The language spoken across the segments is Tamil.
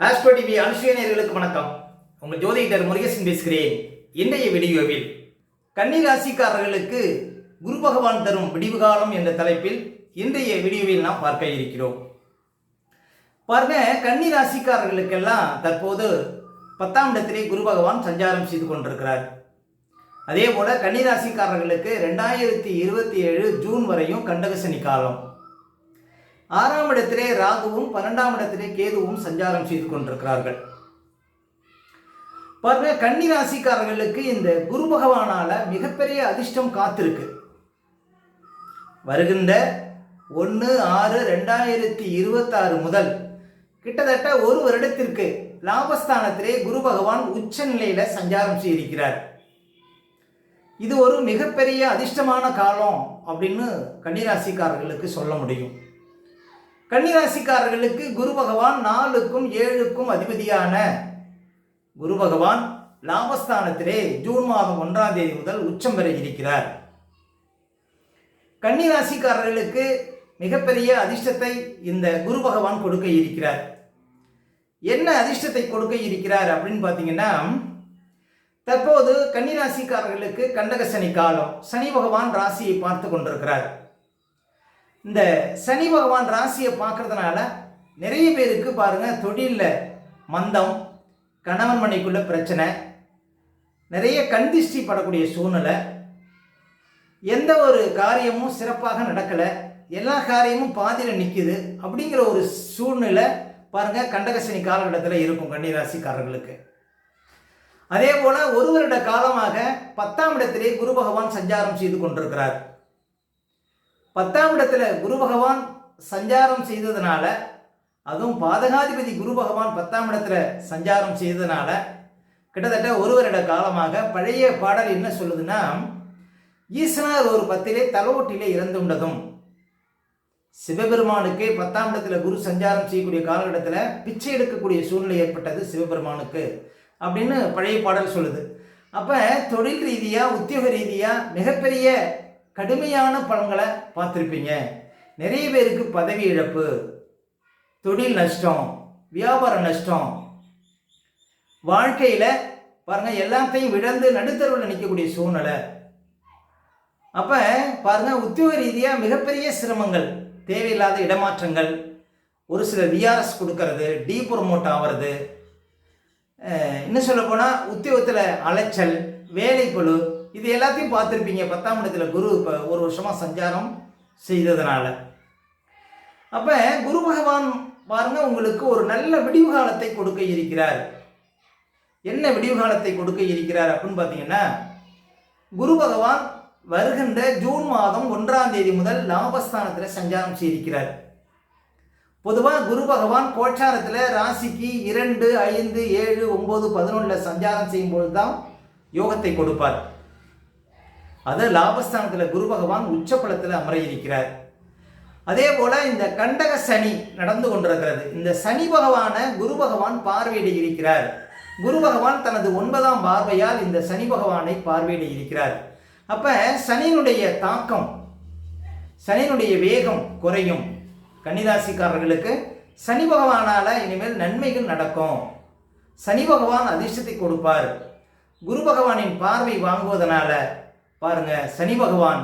ஆஸ்ட்ரோ டிவி அனுஷியனர்களுக்கு வணக்கம். உங்கள் ஜோதிடர் முருகேசன் பேசுகிறேன். இன்றைய வீடியோவில் கன்னி ராசிக்காரர்களுக்கு குரு பகவான் தரும் விடிவு காலம் என்ற தலைப்பில் இன்றைய வீடியோவில் நாம் பார்க்க இருக்கிறோம். பாருங்க, கன்னி ராசிக்காரர்களுக்கெல்லாம் தற்போது 10ஆம் இடத்திலே குரு பகவான் சஞ்சாரம் செய்து கொண்டிருக்கிறார். அதே போல கன்னி ராசிக்காரர்களுக்கு 2027 ஜூன் வரையும் கண்டகசனி காலம். 6ஆம் இடத்திலே ராகுவும் 12ஆம் இடத்திலே கேதுவும் சஞ்சாரம் செய்து கொண்டிருக்கிறார்கள். பாருங்க, கன்னி ராசிக்காரர்களுக்கு இந்த குரு பகவானால மிகப்பெரிய அதிர்ஷ்டம் காத்திருக்கு. வருகின்ற 1/6/2026 முதல் கிட்டத்தட்ட ஒரு வருடத்திற்கு லாபஸ்தானத்திலே குரு பகவான் உச்ச நிலையில சஞ்சாரம் செய்திருக்கிறார். இது ஒரு மிகப்பெரிய அதிர்ஷ்டமான காலம் அப்படின்னு கன்னிராசிக்காரர்களுக்கு சொல்ல முடியும். கன்னிராசிக்காரர்களுக்கு குரு பகவான் 4க்கும் 7க்கும் அதிபதியான குரு பகவான் லாபஸ்தானத்திலே ஜூன் மாதம் 1ஆம் தேதி முதல் உச்சம் பெற இருக்கிறார். கன்னிராசிக்காரர்களுக்கு மிகப்பெரிய அதிர்ஷ்டத்தை இந்த குரு பகவான் கொடுக்க இருக்கிறார். என்ன அதிர்ஷ்டத்தை கொடுக்க இருக்கிறார் அப்படின்னு பார்த்தீங்கன்னா, தற்போது கன்னிராசிக்காரர்களுக்கு கண்டகசனி காலம். சனி பகவான் ராசியை பார்த்து கொண்டிருக்கிறார். இந்த சனி பகவான் ராசியை பார்க்கறதுனால நிறைய பேருக்கு பாருங்க, தொழிலில் மந்தம், கணவன் மனைக்குள்ள பிரச்சனை, நிறைய கண்திஷ்டி படக்கூடிய சூழ்நிலை, எந்த ஒரு காரியமும் சிறப்பாக நடக்கலை, எல்லா காரியமும் பாதியில் நிற்குது அப்படிங்கிற ஒரு சூழ்நிலை பாருங்க கண்டகசனி காலகட்டத்தில் இருக்கும் கன்னிராசிக்காரர்களுக்கு. அதே போல ஒரு வருட காலமாக 10ஆம் இடத்திலே குரு பகவான் சஞ்சாரம் செய்து கொண்டிருக்கிறார். 10ஆம் இடத்துல குரு பகவான் சஞ்சாரம் செய்ததுனால, அதுவும் பாதகாதிபதி குரு பகவான் 10ஆம் இடத்துல சஞ்சாரம் செய்ததுனால கிட்டத்தட்ட ஒரு வருட காலமாக பழைய பாடல் என்ன சொல்லுதுன்னா, ஈசனார் ஒரு 10லே தலோட்டிலே இறந்துள்ளதும். சிவபெருமானுக்கு 10ஆம் இடத்துல குரு சஞ்சாரம் செய்யக்கூடிய காலகட்டத்தில் பிச்சை எடுக்கக்கூடிய சூழ்நிலை ஏற்பட்டது சிவபெருமானுக்கு அப்படின்னு பழைய பாடல் சொல்லுது. அப்போ தொழில் ரீதியாக, உத்தியோக ரீதியாக மிகப்பெரிய கடுமையான பலன்களை பார்த்துருப்பீங்க. நிறைய பேருக்கு பதவி இழப்பு, தொழில் நஷ்டம், வியாபார நஷ்டம், வாழ்க்கையில் பாருங்க எல்லாத்தையும் இழந்து நடுத்தருவில் நிற்கக்கூடிய சூழ்நிலை. அப்போ பாருங்க, உத்தியோக ரீதியாக மிகப்பெரிய சிரமங்கள், தேவையில்லாத இடமாற்றங்கள், ஒரு சில விஆர்எஸ் கொடுக்கறது, டி ப்ரொமோட் ஆகிறது, இன்னும் சொல்ல போனால் உத்தியோகத்தில் அலைச்சல், வேலைப்பளு, இது எல்லாத்தையும் பார்த்துருப்பீங்க 10ஆம் இடத்துல குரு இப்போ ஒரு வருஷமாக சஞ்சாரம் செய்ததுனால. அப்போ குரு பகவான் பாருங்க உங்களுக்கு ஒரு நல்ல விடிவு காலத்தை கொடுக்க இருக்கிறார். என்ன விடிவு காலத்தை கொடுக்க இருக்கிறார் அப்படின்னு பார்த்தீங்கன்னா, குரு பகவான் வருகின்ற ஜூன் மாதம் 1ஆம் தேதி முதல் லாபஸ்தானத்தில் சஞ்சாரம் செய்திருக்கிறார். பொதுவாக குரு பகவான் கோச்சாரத்தில் ராசிக்கு 2, 5, 7, 9, 11 சஞ்சாரம் செய்யும்போது தான் யோகத்தை கொடுப்பார். அது லாபஸ்தானத்தில் குரு பகவான் உச்சப்பலத்தில் அமர இருக்கிறார். அதே போல இந்த கண்டக சனி நடந்து கொண்டிருக்கிறது. இந்த சனி பகவான குரு பகவான் பார்வையிட இருக்கிறார். குரு பகவான் தனது 9ஆம் பார்வையால் இந்த சனி பகவானை பார்வையிட இருக்கிறார். அப்ப சனியினுடைய தாக்கம், சனியினுடைய வேகம் குறையும். கன்னிராசிக்காரர்களுக்கு சனி பகவானால இனிமேல் நன்மைகள் நடக்கும். சனி பகவான் அதிர்ஷ்டத்தை கொடுப்பார். குரு பகவானின் பார்வை வாங்குவதனால பாருங்க சனி பகவான்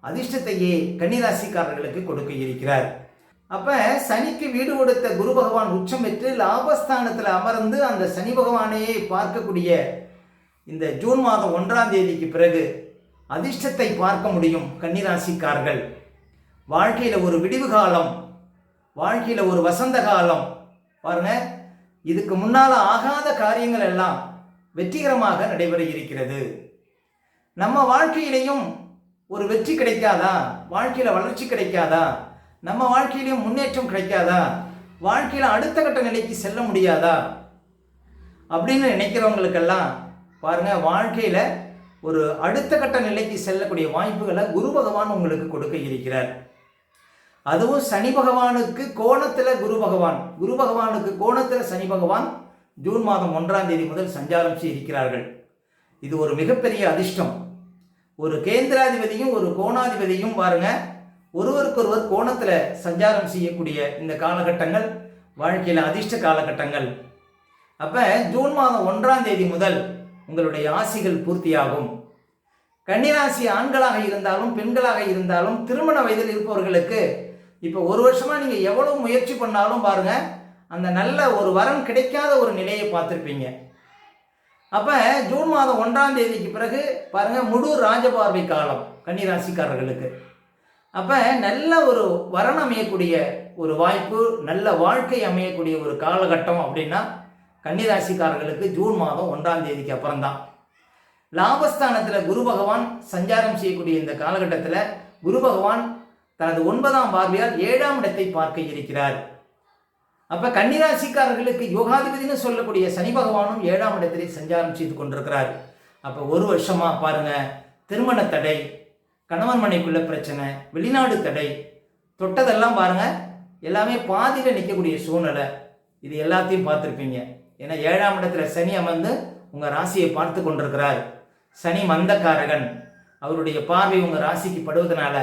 அதிர்ஷ்டத்தையே கன்னிராசிக்காரர்களுக்கு கொடுக்க இருக்கிறார். அப்ப சனிக்கு வீடு கொடுத்த குரு பகவான் உச்சம் பெற்று லாபஸ்தானத்தில் அமர்ந்து அந்த சனி பகவானையே பார்க்கக்கூடிய இந்த ஜூன் மாதம் 1ஆம் தேதிக்கு பிறகு அதிர்ஷ்டத்தை பார்க்க முடியும். கன்னிராசிக்காரர்கள் வாழ்க்கையில் ஒரு விடிவு காலம், வாழ்க்கையில் ஒரு வசந்த காலம். பாருங்க, இதுக்கு முன்னால ஆகாத காரியங்கள் எல்லாம் வெற்றிகரமாக நடைபெற இருக்கிறது. நம்ம வாழ்க்கையிலையும் ஒரு வெற்றி கிடைக்காதா? வாழ்க்கையில் வளர்ச்சி கிடைக்காதா? நம்ம வாழ்க்கையிலையும் முன்னேற்றம் கிடைக்காதா? வாழ்க்கையில் அடுத்த கட்ட நிலைக்கு செல்ல முடியாதா அப்படின்னு நினைக்கிறவங்களுக்கெல்லாம் பாருங்க, வாழ்க்கையில் ஒரு அடுத்த கட்ட நிலைக்கு செல்லக்கூடிய வாய்ப்புகளை குரு பகவான் உங்களுக்கு கொடுக்க இருக்கிறார். அதுவும் சனி பகவானுக்கு கோணத்தில் குரு பகவான், குரு பகவானுக்கு கோணத்தில் சனி பகவான் ஜூன் மாதம் 1ஆம் தேதி முதல் சஞ்சாரம் செய்திருக்கிறார்கள். இது ஒரு மிகப்பெரிய அதிர்ஷ்டம். ஒரு கேந்திராதிபதியும் ஒரு கோணாதிபதியும் பாருங்க ஒருவருக்கொருவர் கோணத்தில் சஞ்சாரம் செய்யக்கூடிய இந்த காலகட்டங்கள் வாழ்க்கையில் அதிர்ஷ்ட காலகட்டங்கள். அப்போ ஜூன் மாதம் 1ஆம் தேதி முதல் உங்களுடைய ஆசிகள் பூர்த்தியாகும். கன்னிராசி ஆண்களாக இருந்தாலும் பெண்களாக இருந்தாலும் திருமண வயதில் இருப்பவர்களுக்கு இப்போ ஒரு வருஷமாக நீங்கள் எவ்வளவு முயற்சி பண்ணாலும் பாருங்கள் அந்த நல்ல ஒரு வரன் கிடைக்காத ஒரு நிலையை பார்த்துருப்பீங்க. அப்போ ஜூன் மாதம் 1ஆம் தேதிக்கு பிறகு பாருங்கள் முழு ராஜபார்வை காலம் கன்னிராசிக்காரர்களுக்கு. அப்போ நல்ல ஒரு வரன் அமையக்கூடிய ஒரு வாய்ப்பு, நல்ல வாழ்க்கை அமையக்கூடிய ஒரு காலகட்டம் அப்படின்னா கன்னிராசிக்காரர்களுக்கு ஜூன் மாதம் 1ஆம் தேதிக்கு அப்புறம்தான். லாபஸ்தானத்தில் குரு பகவான் சஞ்சாரம் செய்யக்கூடிய இந்த காலகட்டத்தில் குரு பகவான் தனது 9ஆம் பார்வையால் 7ஆம் இடத்தை பார்க்க இருக்கிறார். அப்போ கன்னிராசிக்காரர்களுக்கு யோகாதிபதினு சொல்லக்கூடிய சனி பகவானும் 7ஆம் இடத்திலே சஞ்சாரம் செய்து கொண்டிருக்கிறார். அப்போ ஒரு வருஷமா பாருங்க திருமண தடை, கணவன் மனைக்குள்ள பிரச்சனை, வெளிநாடு தடை, தொட்டதெல்லாம் பாருங்க எல்லாமே பாதியில் நிற்கக்கூடிய சூழ்நிலை. இது எல்லாத்தையும் பார்த்துருப்பீங்க. ஏன்னா 7ஆம் இடத்துல சனி அமர்ந்து உங்கள் ராசியை பார்த்து கொண்டிருக்கிறார். சனி மந்தக்காரகன், அவருடைய பார்வை உங்கள் ராசிக்கு படுவதனால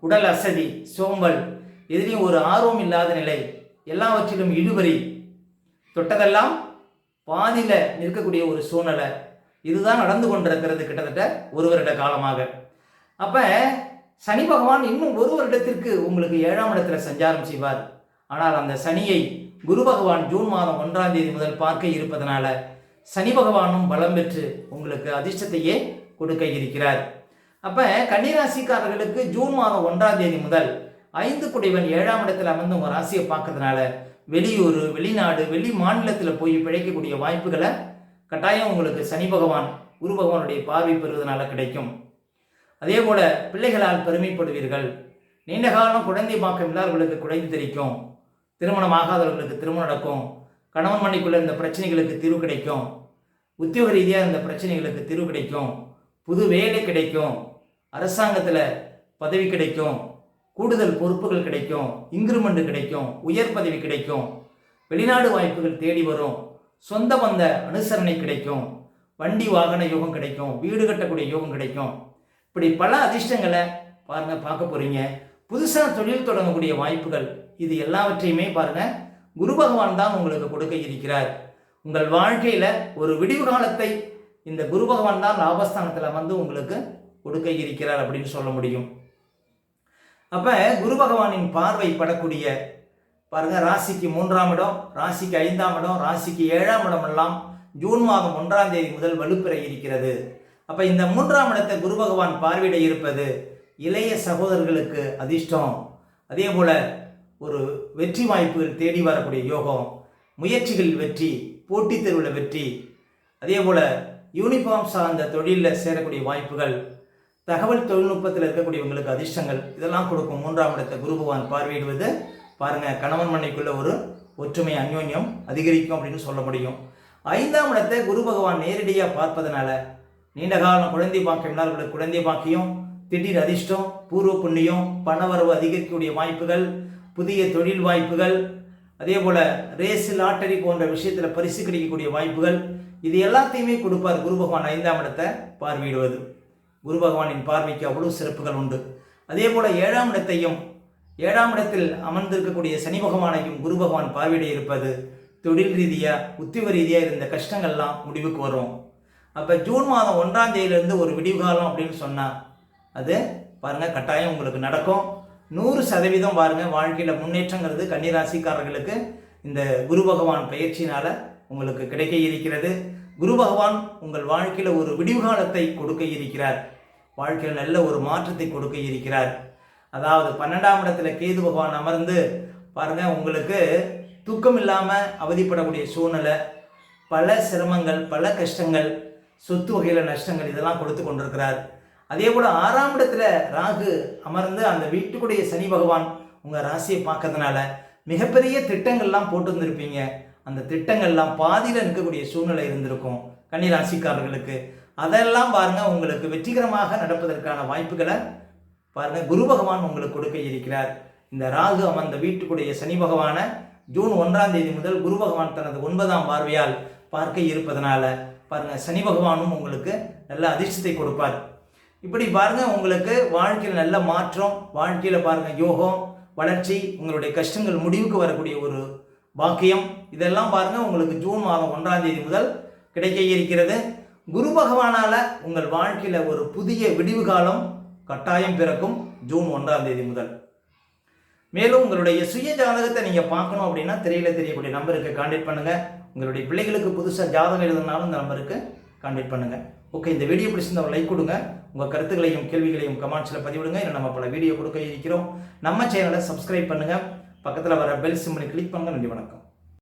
உடல் அசதி, சோம்பல், எதிலையும் ஒரு ஆர்வம் இல்லாத நிலை, எல்லாவற்றிலும் இழுபறி, தொட்டதெல்லாம் பாதியில் நிற்கக்கூடிய ஒரு சூழ்நிலை, இதுதான் நடந்து கொண்டிருக்கிறது கிட்டத்தட்ட ஒரு வருட காலமாக. அப்போ சனி பகவான் இன்னும் ஒரு வருடத்திற்கு உங்களுக்கு 7ஆம் இடத்துல சஞ்சாரம் செய்வார். ஆனால் அந்த சனியை குரு பகவான் ஜூன் மாதம் 1ஆம் தேதி முதல் பார்க்க இருப்பதனால சனி பகவானும் பலம் பெற்று உங்களுக்கு அதிர்ஷ்டத்தையே கொடுக்க இருக்கிறார். அப்போ கன்னிராசிக்காரர்களுக்கு ஜூன் மாதம் 1ஆம் தேதி முதல் 5 குடைவன் 7ஆம் இடத்துல அமர்ந்து உங்கள் ராசியை பார்க்கறதுனால வெளியூர், வெளிநாடு, வெளி மாநிலத்தில் போய் பிழைக்கக்கூடிய வாய்ப்புகளை கட்டாயம் உங்களுக்கு சனி பகவான் குரு பகவானுடைய பார்வை பெறுவதனால கிடைக்கும். அதே போல பிள்ளைகளால் பெருமைப்படுவீர்கள். நீண்ட காலம் குழந்தை பாக்கம் இல்லாதவர்களுக்கு குழந்தை தெரிக்கும். திருமணம் ஆகாதவர்களுக்கு திருமணம் நடக்கும். கணவன் மனைக்குள்ள இந்த பிரச்சனைகளுக்கு தீர்வு கிடைக்கும். உத்தியோக ரீதியாக இந்த பிரச்சனைகளுக்கு தீர்வு கிடைக்கும். புது வேலை கிடைக்கும். அரசாங்கத்தில் பதவி கிடைக்கும். கூடுதல் பொறுப்புகள் கிடைக்கும். இன்க்ரிமெண்ட் கிடைக்கும். உயர் பதவி கிடைக்கும். வெளிநாடு வாய்ப்புகள் தேடி வரும். சொந்த பந்த அனுசரணை கிடைக்கும். வண்டி வாகன யோகம் கிடைக்கும். வீடு கட்டக்கூடிய யோகம் கிடைக்கும். இப்படி பல அதிர்ஷ்டங்களை பாருங்க பார்க்க போறீங்க. புதுசாக தொழில் தொடங்கக்கூடிய வாய்ப்புகள், இது எல்லாவற்றையுமே பாருங்க குரு பகவான் தான் உங்களுக்கு கொடுக்க இருக்கிறார். உங்கள் வாழ்க்கையில ஒரு விடிவு காலத்தை இந்த குரு பகவான் தான் லாபஸ்தானத்தில் வந்து உங்களுக்கு கொடுக்க இருக்கிறார் அப்படின்னு சொல்ல முடியும். அப்ப குரு பகவானின் பார்வை படக்கூடிய பாருங்க ராசிக்கு 3ஆம் இடம், ராசிக்கு 5ஆம் இடம், ராசிக்கு 7ஆம் இடம் எல்லாம் ஜூன் மாதம் 1ஆம் தேதி முதல் வலுப்பெற இருக்கிறது. அப்ப இந்த 3ஆம் இடத்தை குரு பகவான் பார்வையிட இருப்பது இளைய சகோதரர்களுக்கு அதிர்ஷ்டம். அதே போல ஒரு வெற்றி வாய்ப்புகள் தேடி வரக்கூடிய யோகம், முயற்சிகளில் வெற்றி, போட்டித் தேர்வில் வெற்றி, அதே போல யூனிஃபார்ம் சார்ந்த தொழிலில் சேரக்கூடிய வாய்ப்புகள், தகவல் தொழில்நுட்பத்தில் இருக்கக்கூடியவங்களுக்கு அதிர்ஷ்டங்கள், இதெல்லாம் கொடுக்கும் 3ஆம் இடத்தை குரு பகவான் பார்வையிடுவது. பாருங்க கணவன் மனைக்குள்ள ஒரு ஒற்றுமை, அந்யோன்யம் அதிகரிக்கும் அப்படின்னு சொல்ல முடியும். 5ஆம் இடத்தை குரு பகவான் நேரடியாக பார்ப்பதனால நீண்ட காலம் குழந்தை பாக்கியம் இல்லாதவர்களுக்கு குழந்தை பாக்கியம், திடீர் அதிர்ஷ்டம், பூர்வ புண்ணியம், பணவரவு அதிகரிக்கக்கூடிய வாய்ப்புகள், புதிய தொழில் வாய்ப்புகள், அதே போல ரேஸ், லாட்டரி போன்ற விஷயத்தில் பரிசு கிடைக்கக்கூடிய வாய்ப்புகள், இது எல்லாத்தையுமே கொடுப்பார் குரு பகவான் 5ஆம் இடத்தை பார்வையிடுவது. குரு பகவானின் பார்வைக்கு அவ்வளவு சிறப்புகள் உண்டு. அதே போல 7ஆம் இடத்தையும் 7ஆம் இடத்தில் அமர்ந்திருக்கக்கூடிய சனி பகவானையும் குரு பகவான் பார்வையிட இருப்பது தொழில் ரீதியாக, உத்தியோக ரீதியாக இருந்த கஷ்டங்கள்லாம் முடிவுக்கு வரும். அப்போ ஜூன் மாதம் 1ஆம் தேதியிலிருந்து ஒரு விடிவு காலம் அப்படின்னு சொன்னால் அது பாருங்கள் கட்டாயம் உங்களுக்கு நடக்கும். 100% பாருங்கள் வாழ்க்கையில் முன்னேற்றங்கிறது கன்னிராசிக்காரர்களுக்கு இந்த குரு பகவான் பயிற்சியினால் உங்களுக்கு கிடைக்க இருக்கிறது. குரு பகவான் உங்கள் வாழ்க்கையில் ஒரு விடிவு காலத்தை கொடுக்க இருக்கிறார். வாழ்க்கையில் நல்ல ஒரு மாற்றத்தை கொடுக்க இருக்கிறார். அதாவது 12ஆம் இடத்துல கேது பகவான் அமர்ந்து பாருங்கள் உங்களுக்கு தூக்கம் இல்லாமல் அவதிப்படக்கூடிய சூழ்நிலை, பல சிரமங்கள், பல கஷ்டங்கள், சொத்து வகையில் நஷ்டங்கள், இதெல்லாம் கொடுத்து கொண்டிருக்கிறார். அதே போல் 6ஆம் இடத்துல ராகு அமர்ந்து அந்த வீட்டுக்குடைய சனி பகவான் உங்கள் ராசியை பார்க்கறதுனால மிகப்பெரிய திட்டங்கள்லாம் போட்டு வந்திருப்பீங்க. அந்த திட்டங்கள்லாம் பாதியில் நிற்கக்கூடிய சூழ்நிலை இருந்திருக்கும் கன்னிராசிக்காரர்களுக்கு. அதெல்லாம் பாருங்கள் உங்களுக்கு வெற்றிகரமாக நடப்பதற்கான வாய்ப்புகளை பாருங்கள் குரு பகவான் உங்களுக்கு கொடுக்க இருக்கிறார். இந்த ராகு அமர்ந்த வீட்டுக்குடைய சனி பகவானை ஜூன் 1ஆம் தேதி முதல் குரு பகவான் தனது 9ஆம் பார்வையால் பார்க்க இருப்பதனால பாருங்க சனி பகவானும் உங்களுக்கு நல்ல அதிர்ஷ்டத்தை கொடுப்பார். இப்படி பாருங்க உங்களுக்கு வாழ்க்கையில் நல்ல மாற்றம், வாழ்க்கையில் பாருங்க யோகம், வளர்ச்சி, உங்களுடைய கஷ்டங்கள் முடிவுக்கு வரக்கூடிய ஒரு பாக்கியம் இதெல்லாம் பாருங்க உங்களுக்கு ஜூன் மாதம் 1ஆம் தேதி முதல் கிடைக்க இருக்கிறது. குரு பகவானால உங்கள் வாழ்க்கையில ஒரு புதிய விடிவு காலம் கட்டாயம் பிறக்கும் ஜூன் 1ஆம் தேதி முதல். மேலும் உங்களுடைய சுய ஜாதகத்தை நீங்க பார்க்கணும் அப்படின்னா திரையில தெரியக்கூடிய நம்பருக்கு கான்டாக்ட் பண்ணுங்க. உங்களுடைய பிள்ளைகளுக்கு புதுசாக ஜாதகம் எழுதுனாலும் இந்த நம்பருக்கு கான்டாக்ட் பண்ணுங்க. ஓகே, இந்த வீடியோ பிடிச்சிருந்தா ஒரு லைக் கொடுங்க. உங்க கருத்துக்களையும் கேள்விகளையும் கமெண்ட்ஸ்ல பதிவிடுங்க. இல்லை நம்ம பல வீடியோ கொடுக்க இருக்கிறோம். நம்ம சேனலை சப்ஸ்கிரைப் பண்ணுங்க. பக்கத்தில் வர பெல் சிம்பலை கிளிக் பண்ணுங்க. நன்றி, வணக்கம்.